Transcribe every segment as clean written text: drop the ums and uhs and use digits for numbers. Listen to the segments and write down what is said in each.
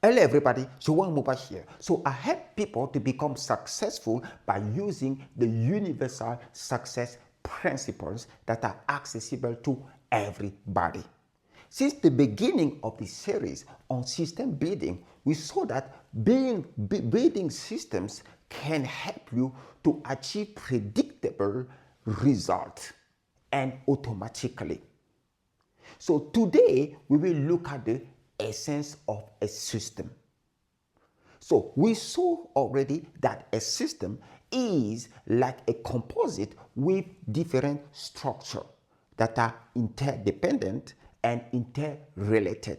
Hello everybody, Joan Muba here. So I help people to become successful by using the universal success principles that are accessible to everybody. Since the beginning of the series on system building, we saw that building systems can help you to achieve predictable results and automatically. So today we will look at the essence of a system. So we saw already that a system is like a composite with different structure that are interdependent and interrelated.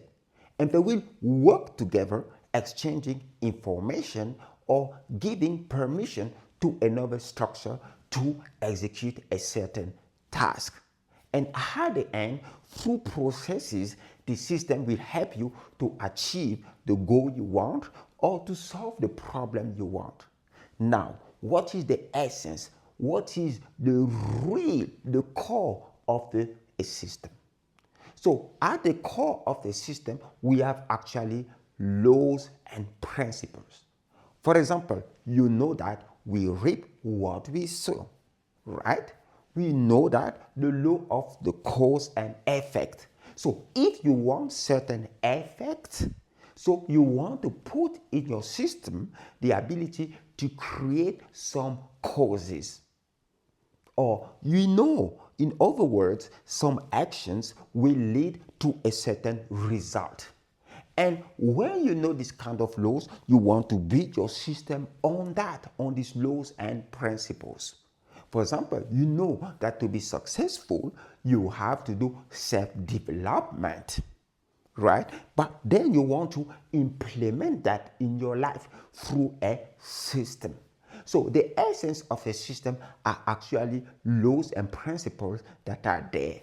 And they will work together exchanging information or giving permission to another structure to execute a certain task. And at the end, through processes, the system will help you to achieve the goal you want or to solve the problem you want. Now, what is the essence? What is the core of a system? So at the core of the system, we have actually laws and principles. For example, you know that we reap what we sow, right? We know that the law of the cause and effect. So if you want certain effect, so you want to put in your system the ability to create some causes. Or you know, in other words, some actions will lead to a certain result. And when you know this kind of laws, you want to build your system on that, on these laws and principles. For example, you know that to be successful, you have to do self-development, right? But then you want to implement that in your life through a system. So the essence of a system are actually laws and principles that are there.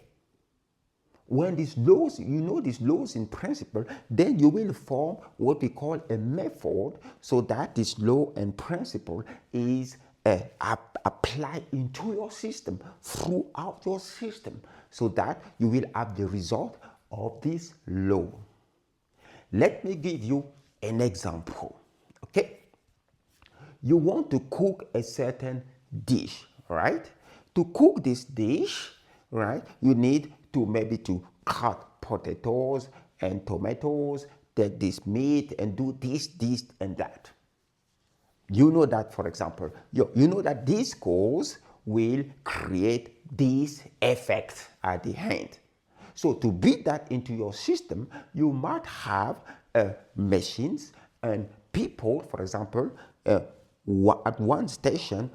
When these laws, you know these laws in principle, then you will form what we call a method so that this law and principle is applied into your system, throughout your system, so that you will have the result of this law. Let me give you an example, okay? You want to cook a certain dish, right? To cook this dish, right, you need to maybe to cut potatoes and tomatoes, take this meat and do this and that. You know that, for example, you know that these goals will create this effect at the end. So to build that into your system, you might have machines and people, for example, at one station,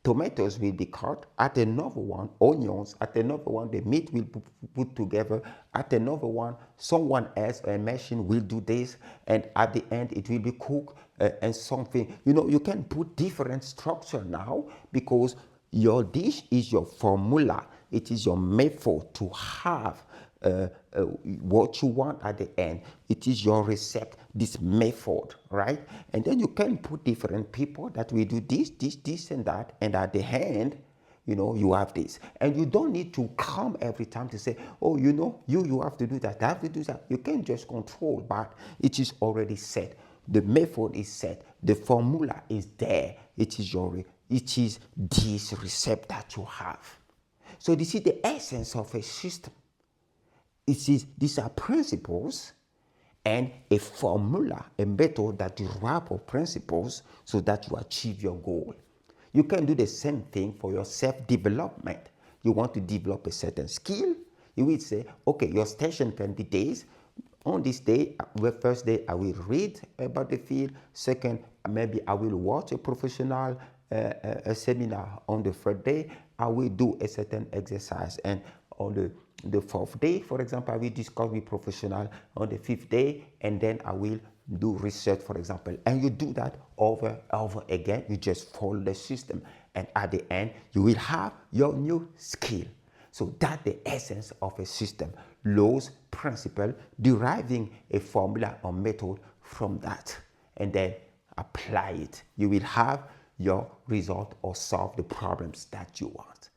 tomatoes will be cut, at another one, onions, at another one, the meat will be put together, at another one, someone else, a machine will do this, and at the end, it will be cooked and something. You know, you can put different structure now because your dish is your formula. It is your method to have what you want at the end. It is your recipe, this method, right? And then you can put different people that will do this, and that, and at the end, you know, you have this. And you don't need to come every time to say, oh, you know, you have to do that, I have to do that. You can just control, but it is already set. The method is set. The formula is there. It is this recipe that you have. So this is the essence of a system. These are principles and a formula, a method that derives of principles so that you achieve your goal. You can do the same thing for your self-development. You want to develop a certain skill, you will say, okay, your station can be days. On this day, the first day, I will read about the field. Second, maybe I will watch a professional a seminar. On the third day, I will do a certain exercise. And on the fourth day, for example, I will discuss with professional. On the fifth day, and then I will do research, for example. And you do that over again. You just follow the system. And at the end, you will have your new skill. So that's the essence of a system. Laws, principle, deriving a formula or method from that. And then apply it. You will have your result or solve the problems that you want.